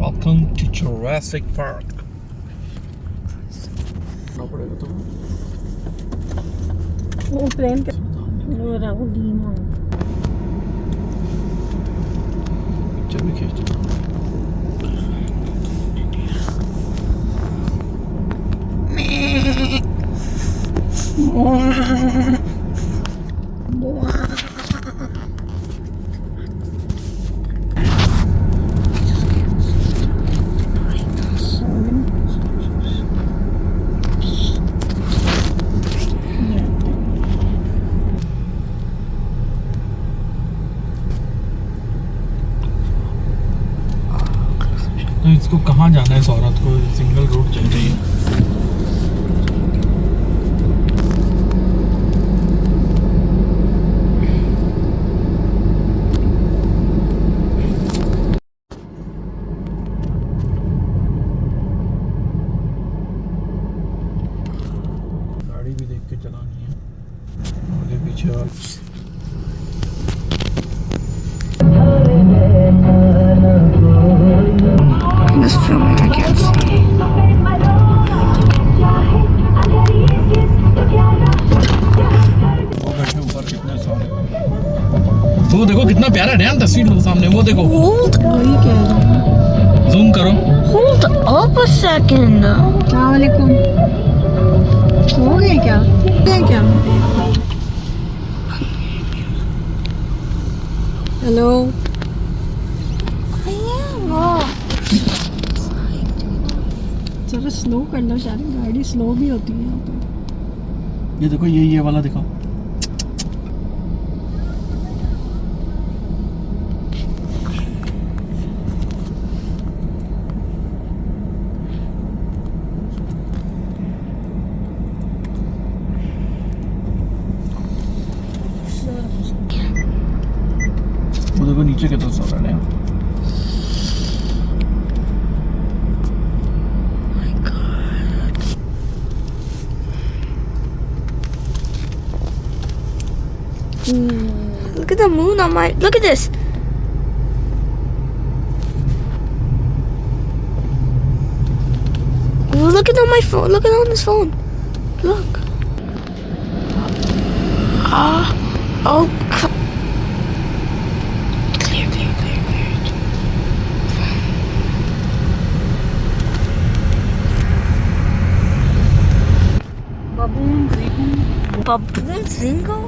Welcome to Jurassic Park. पड़ेगा तो वो प्लेन का वो रहा धीमा पिक्चर भी खींच तो इसको कहाँ जाना है? इस औरत को सिंगल रोड चल रही है। गाड़ी भी देख के चलानी है, आगे पीछे और This filming, I can't see. ऊपर कितने सारे वो देखो कितना प्यारा है तस्वीर लो सामने वो देखो Hold वही कह रहा हूँ जूम करो Hold up a second. अस्सलामुअलैकुम हो गए क्या हेलो जरा स्लो कर लो शायद गाड़ी स्लो भी होती है यहाँ पे ये देखो ये वाला दिखाओ वो देखो नीचे कितना सारा है Look at the moon on my. Look at this. Look at on my phone. Look at on this phone. Look. Oh. Clear. Baboon Zingo?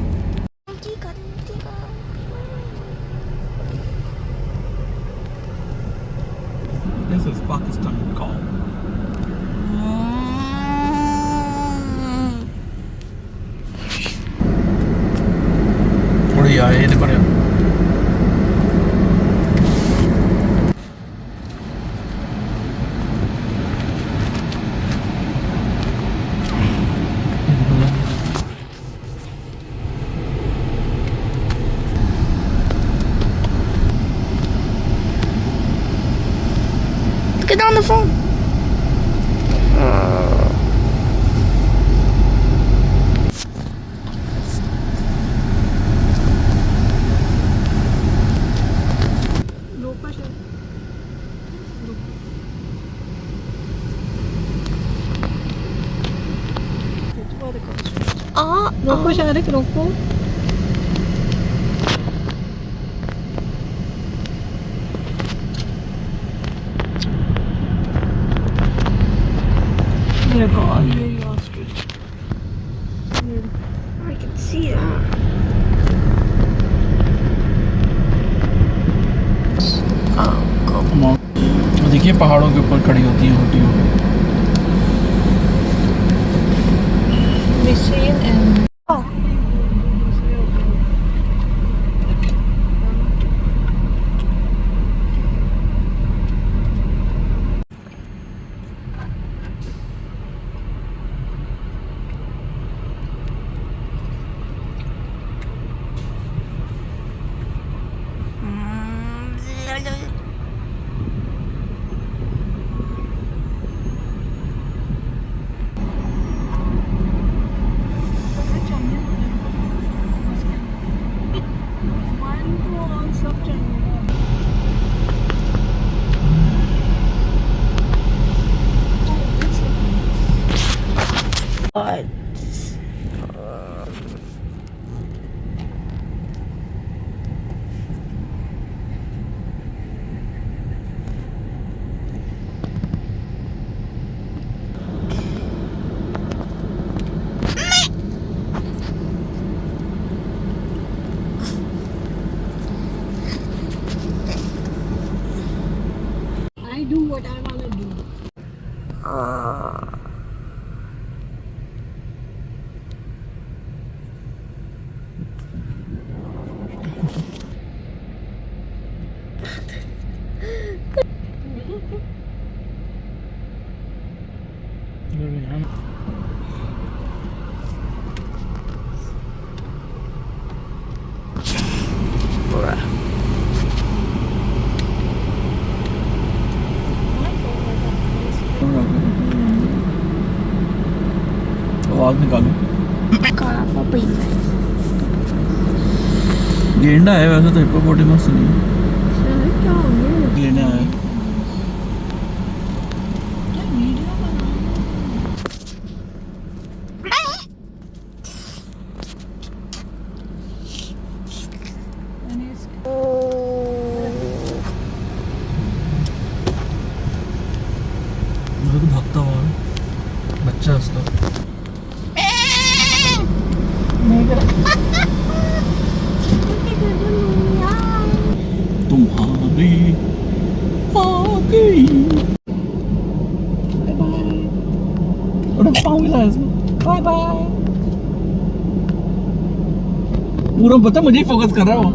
This is Pakistan call. बढ़िया है ये बढ़िया Look at on the phone. रोको शारिक रोको मेरे God ये ostrich I can see that. देखिए पहाड़ों के ऊपर खड़ी होती है होती होगी machine and Oh. God. I do what I wanna do. आवाज निकालो। काला पपीता। गेंडा है वैसे तो, हिप्पोपोटेमस नहीं है। क्या हो गया? गेंडा है। क्या वीडियो बना? मैंने इसको मुझे तो भागता हुआ है। बच्चा उसका नहीं करा। तुम्हारी आ गई। Bye bye. अरे पाँव मिला है इसमें। Bye bye. पूरा पता मुझे ही फोकस कर रहा हो।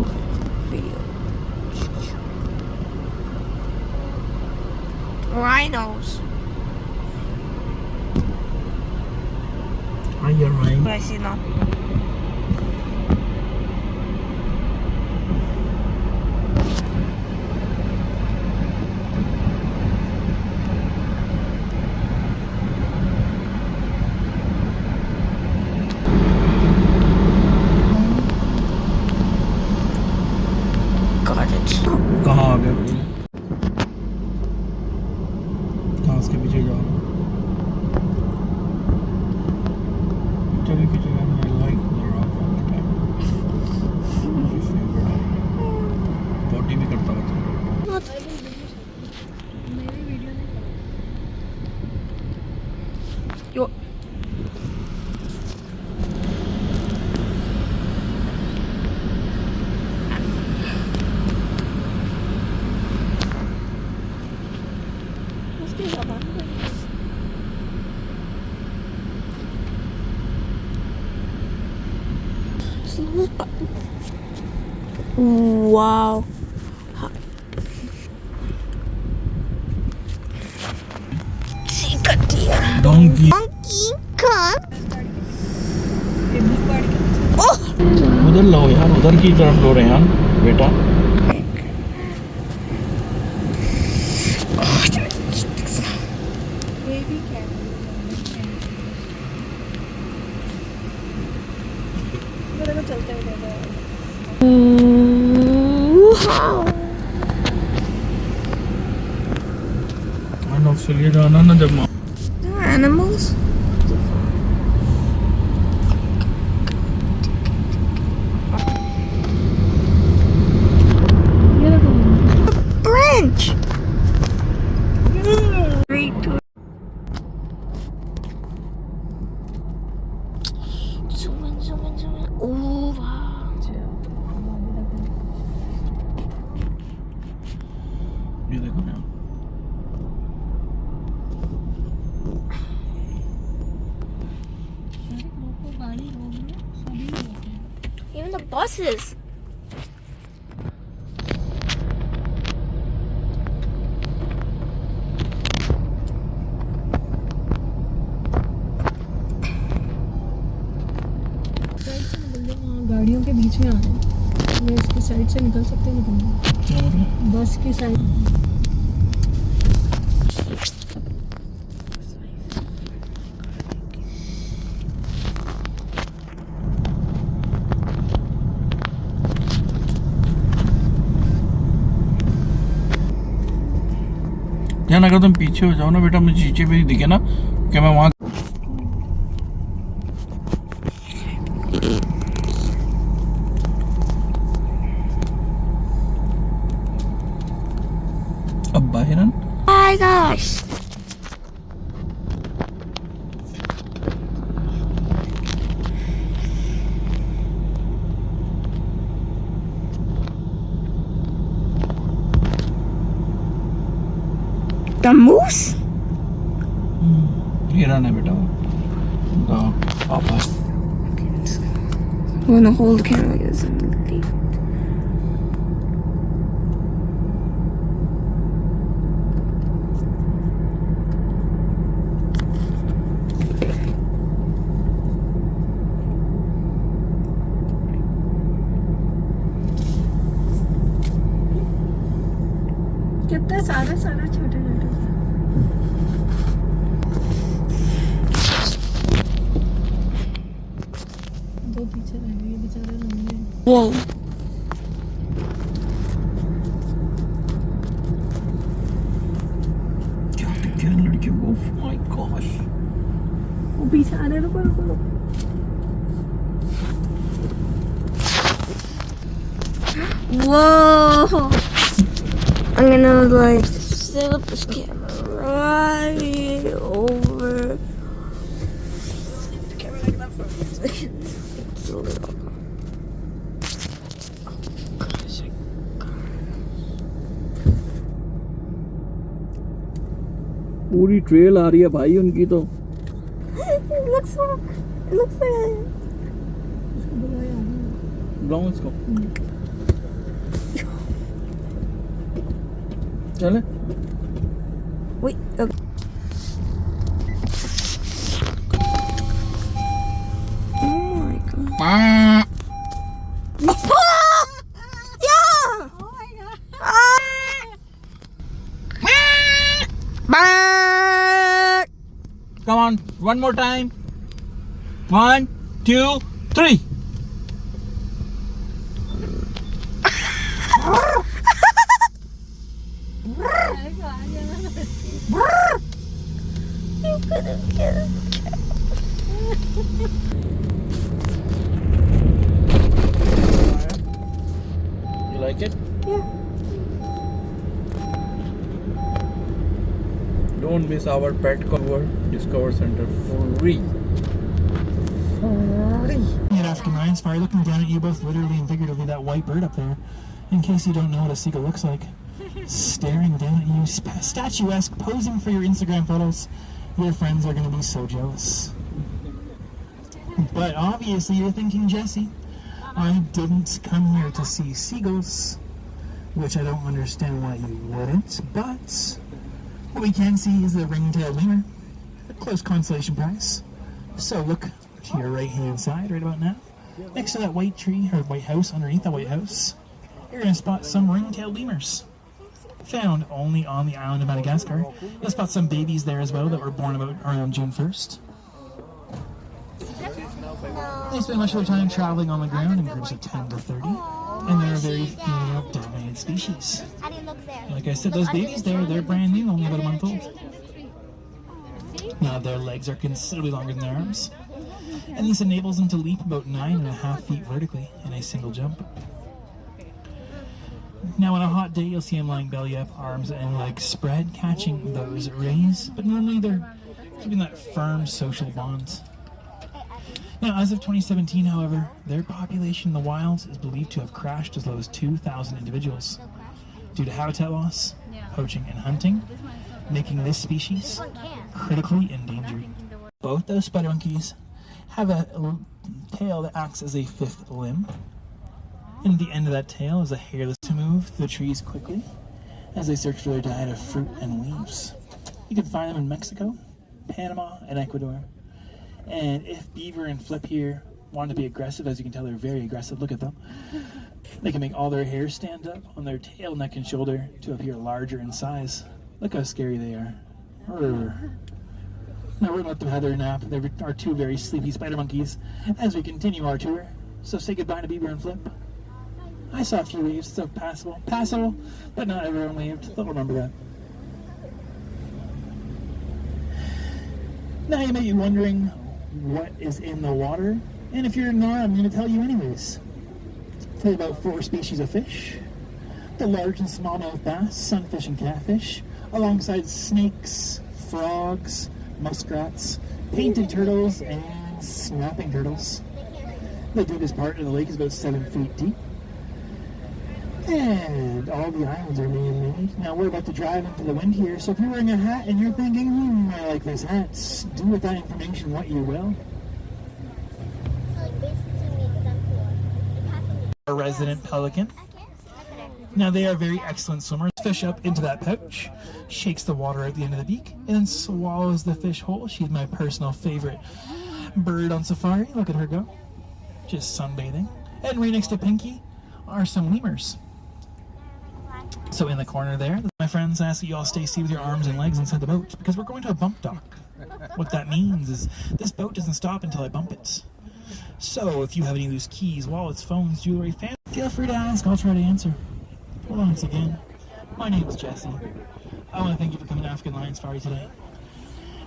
Rhinos. हाँ you're right. I see now. Got it. कहाँ आ गए भैया? कहाँ उसके पीछे जाओ। चलो पीछे जाओ। I like the rock all the time. My favorite. Potty भी करता रहता है। मेरी वीडियो नहीं Yo. उसकी जबान पे Wow. Chica deer. Donkey. Monkey. Come. ये ब्लू गाड़ी के पीछे Oh. उधर लो यार, उधर की तरफ लो रहे हैं बेटा। Baby cat. देखो चलते हुए Wow. मैंने ऑस्ट्रेलिया जाना ना जब माँ। There are animals. ये देखो Branch. 3, 2. Zoom in, zoom in, zoom in. Oh, wow. ये देखो ना। गाड़ी रोक लो सभी रोक Even the buses. साइड से निकल जाओ। हाँ, गाड़ियों के बीच में आ रहे हैं। मैं इसकी साइड से निकल सकते हैं निकल क्या मतलब? बस की साइड। यार अगर तुम पीछे हो जाओ ना बेटा, मुझे नीचे भी दिखे ना कि मैं वहाँ Abba Hiran. Oh my gosh. The moose? Hiran है बेटा the पापा I'm gonna hold the camera like this and leave. कितने सारे छोटे छोटे दो पीछे रह गए बेचारे लंबे Whoa. क्या क्या लड़कियों को my gosh वो पीछे आ रहे रुको रुको रुको Whoa. I'm gonna like set up this camera right over. The camera like that for a second. It's a little. Gosh, पूरी ट्रेल आ रही है भाई उनकी तो it looks like. बुलाओ इसको चले Wait. Okay. Oh my god. Yeah. Oh my god come on one more time 1 2 3 You couldn't get it. you like it Yeah. don't miss our pet cover discover center free After Ryan's fire, looking down at you both literally and figuratively, that white bird up there, in case you don't know what a seagull looks like, staring down at you, statuesque, posing for your Instagram photos. Your friends are going to be so jealous. But obviously you're thinking, Jesse, I didn't come here to see seagulls, which I don't understand why you wouldn't, but what we can see is the ring-tailed lemur, a close consolation prize. So look to your right-hand side right about now. Next to that white tree, or white house, underneath that white house, you're going to spot some ring-tailed lemurs. Found only on the island of Madagascar. You'll spot some babies there as well that were born about around June 1st. They spend much of their time traveling on the ground in groups of 10 to 30, and they're a very female-dominated species. Like I said, those babies there, they're brand new, only about a month old. Now their legs are considerably longer than their arms, and this enables them to leap about 9.5 feet vertically in a single jump. Now on a hot day, you'll see them lying belly up, arms and legs spread, catching those rays, but normally they're keeping that firm social bond. Now, as of 2017, however, their population in the wilds is believed to have crashed as low as 2,000 individuals due to habitat loss, poaching and hunting, making this species critically endangered. Both those spider monkeys have a tail that acts as a fifth limb, and at the end of that tail is a hairless to move through the trees quickly as they search for their diet of fruit and leaves. You can find them in Mexico, Panama, and Ecuador. And if Beaver and Flip here want to be aggressive, as you can tell they're very aggressive, look at them, they can make all their hair stand up on their tail, neck, and shoulder to appear larger in size. Look how scary they are. Now we're going to let them have their nap. They're our two very sleepy spider monkeys as we continue our tour. So say goodbye to Beaver and Flip. I saw a few waves, so passable, but not everyone waved. They'll remember that. Now you may be wondering what is in the water, and if you're not, I'm going to tell you anyways. Tell you about 4 species of fish, the large and smallmouth bass, sunfish, and catfish, alongside snakes, frogs, muskrats, painted turtles, and snapping turtles. The deepest part of the lake is about 7 feet deep. And all the islands are man-made. Now we're about to drive into the wind here, so if you're wearing a hat and you're thinking, I like this hat, do with that information what you will. A resident pelican. Now they are very excellent swimmers. Fish up into that pouch, shakes the water at the end of the beak, and then swallows the fish whole. She's my personal favorite bird on safari. Look at her go. Just sunbathing. And right next to Pinky are some lemurs. So in the corner there, my friends ask that you all stay safe with your arms and legs inside the boat because we're going to a bump dock. What that means is this boat doesn't stop until I bump it. So if you have any loose keys, wallets, phones, jewelry, feel free to ask. I'll try to answer. Well, once again, my name is Jesse. I want to thank you for coming to African Lion Safari today.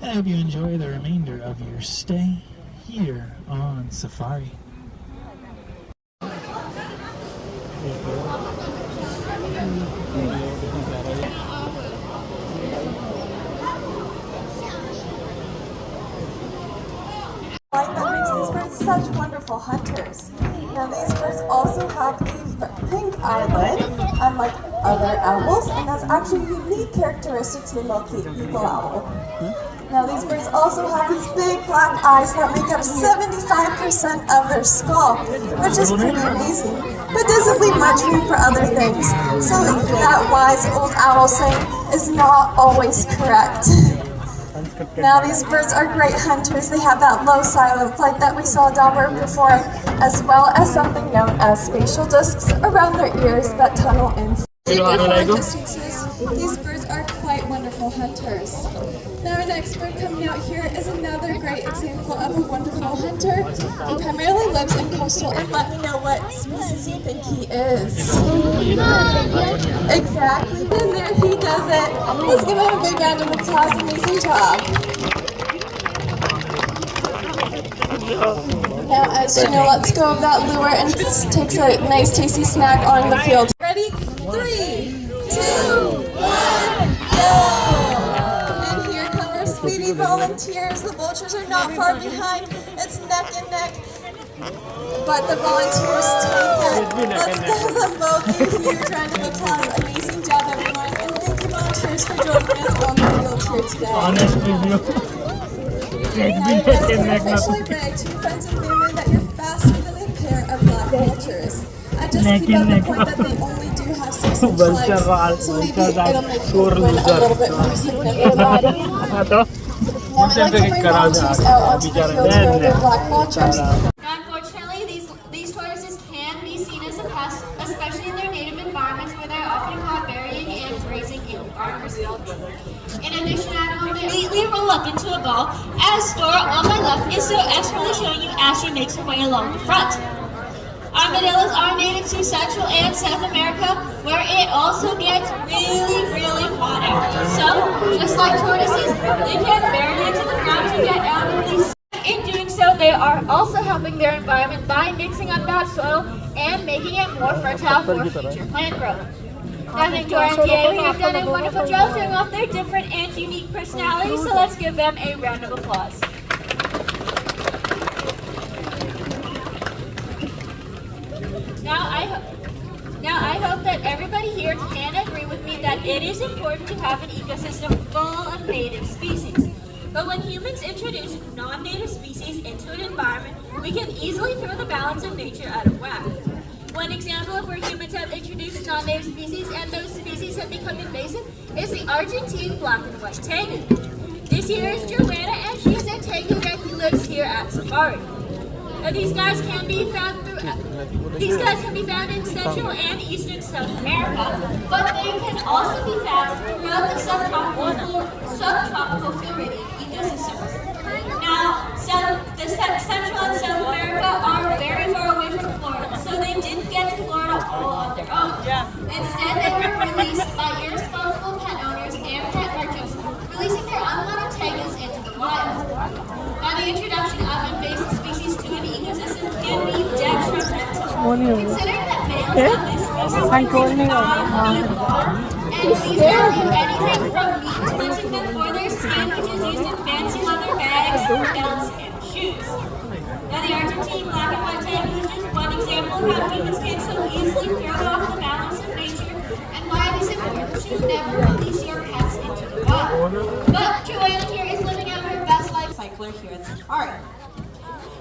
And I hope you enjoy the remainder of your stay here on Safari. Light that makes these birds such wonderful hunters. Now these birds also have a pink eyelid, unlike other owls, and that's actually a unique characteristic to the milky eagle owl. Now these birds also have these big black eyes that make up 75% of their skull, which is pretty amazing, but doesn't leave much room for other things. So that wise old owl saying is not always correct. Now these birds are great hunters. They have that low silent flight that we saw Dauber perform, as well as something known as spatial discs around their ears that tunnel in. These birds are quite wonderful hunters. Now our next bird coming out here is another great example of a wonderful hunter. He primarily lives in coastal, and let me know what species you think he is. Exactly, and there he does it. Let's give him a big round of applause. Amazing job. Now as you know, let's go of that lure and takes a nice tasty snack on the field. Ready? 3, 2, 1, go! And here come our speedy volunteers. The vultures are not far behind. It's neck and neck. But the volunteers take it. Let's give them both a huge round of applause. Amazing job, everyone. And thank you, volunteers, for joining us on the field here today. Now, officially brag to your friends and family that you're faster than a pair of black vultures. I just keep up the point that they only do have 6 legs, so maybe it'll make you win a little bit more significant. Now I'd like to bring volunteers out onto the field to their black vultures. Unfortunately, these tortoises can be seen as a pest, especially in their native environments where they are often caught burying and grazing in farmers' fields. In addition, I completely roll up into a ball, as Dora on my left is so expertly showing you as she makes her way along the front. Armadillos are native to Central and South America, where it also gets really, really hot out. So, just like tortoises, they can bury into the ground to get out of these. In doing so, they are also helping their environment by mixing up that soil and making it more fertile for future plant growth. I think Dora and Diego have done a wonderful job showing off their different and unique personalities, so let's give them a round of applause. Now I hope that everybody here can agree with me that it is important to have an ecosystem full of native species. But when humans introduce non-native species into an environment, we can easily throw the balance of nature out of whack. One example of where humans have introduced non-native species and those species have become invasive is the Argentine black and white tegu. This here is Joanna, and she's a tegu that lives here at Safari. Now these guys can be found in Central and Eastern South America, but they can also be found throughout the subtropical Floridian ecosystems. Now, the Central and South America are very far away from Florida, so they didn't get to Florida all on their own. Instead, they were released by irresponsible pet owners and pet merchants, releasing their unwanted tegus into the wild. Now, the introduction of invasive species to an ecosystem can be detrimental. Considering that males of this And these birds eat anything from meat to hunting them for their skin, which is used in fancy leather bags, belts, and shoes. Now the Argentine black and white tiger is just one example of how humans can so easily throw off the balance of nature and why it is important to never release your pets into the wild. But Joanna here is living out her best life cycler here at Safari.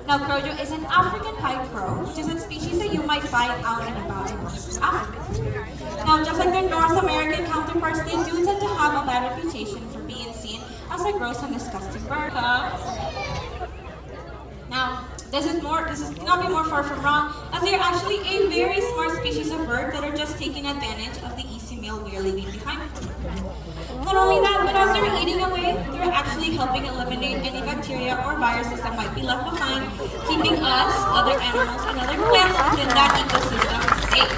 Now, Crojo is an African pied crow, which is a species that you might find out and about in West Africa. Now, just like their North American counterparts, they do tend to have a bad reputation for being seen as a gross and disgusting bird. Now, this cannot be more far from wrong, as they are actually a very smart species of bird that are just taking advantage of the easy meal we are leaving behind. Not only that, but as they're eating away, they're actually helping eliminate any bacteria or viruses that might be left behind, keeping us, other animals, and other plants within that ecosystem safe.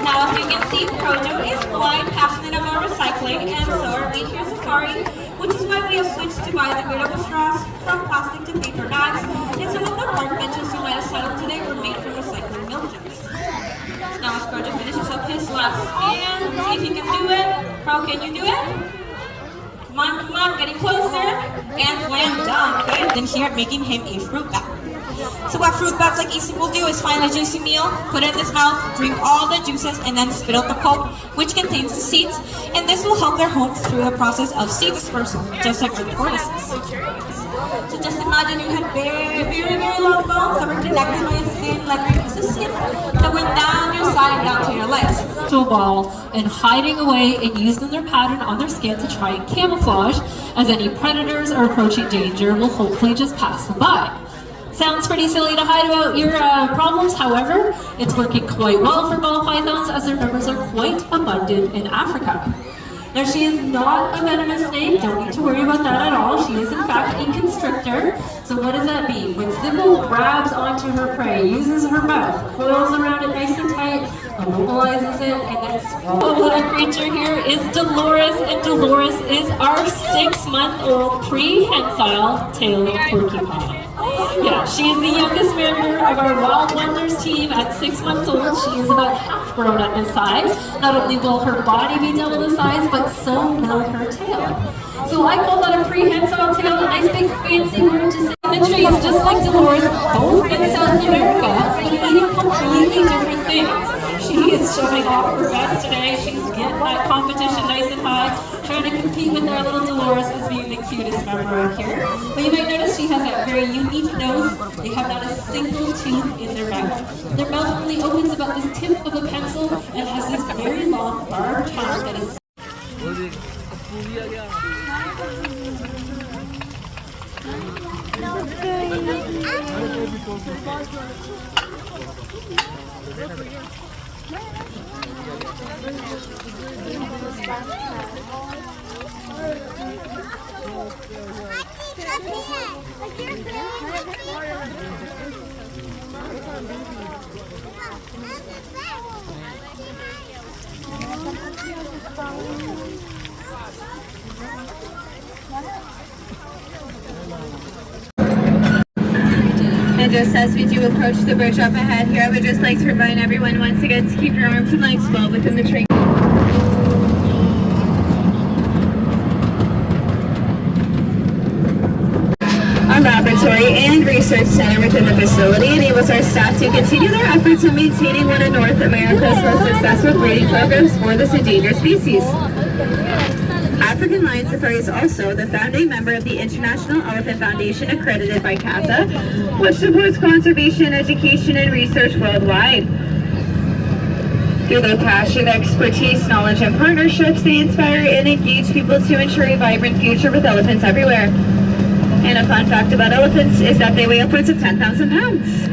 Now, as you can see, Crojo is quite passionate about recycling, and so are we here at Safari, which is why we have switched to biodegradable straws from plastic to paper bags, and some of the park benches you might have set up today were made from recycling milk jugs. Now, as Crojo finishes up his last scan, see if he can do it. Crow, can you do it? Come on, getting closer. And slam dunk. Okay. Then here, making him a fruit bat. So what fruit bats like Issa will do is find a juicy meal, put it in his mouth, drink all the juices, and then spit out the pulp, which contains the seeds. And this will help their home through the process of seed dispersal, just like our tortoises. So just imagine you had very, very, very long bones that were connected by a thin leathery piece of skin that went down your side down to your legs. To a ball and hiding away and using their pattern on their skin to try and camouflage, as any predators or approaching danger will hopefully just pass them by. Sounds pretty silly to hide about your problems, however, it's working quite well for ball pythons as their numbers are quite abundant in Africa. Now, she is not a venomous snake, don't need to worry about that at all. She is in fact a constrictor. So what does that mean? When Sybil grabs onto her prey, uses her mouth, coils around it nice and tight, immobilizes it, and then the little creature here is Dolores, and Dolores is our 6-month-old prehensile tailed porcupine. Yeah, she is the youngest member of our Wild Wonders team at 6 months old. She is about half grown at this size. Not only will her body be double the size, but so will her tail. So I call that a prehensile tail, a nice big fancy word to say in the trees, just like Dolores, both in South America, but eating completely different things. She is showing off her best today. She's getting that competition nice and high, trying to compete with our little Dolores as being the cutest member out here. But you might notice she has that very unique nose. They have not a single tooth in their mouth. Their mouth only opens about the tip of a pencil and has this very long barbed tongue that is And just as we do approach the bridge up ahead here, I would just like to remind everyone once again to keep your arms and legs well within the train. Our laboratory and research center within the facility enables our staff to continue their efforts in maintaining one of North America's most successful breeding programs for this endangered species. African Lion Safari is also the founding member of the International Elephant Foundation, accredited by CASA, which supports conservation, education, and research worldwide. Through their passion, expertise, knowledge, and partnerships, they inspire and engage people to ensure a vibrant future with elephants everywhere. And a fun fact about elephants is that they weigh upwards of 10,000 pounds.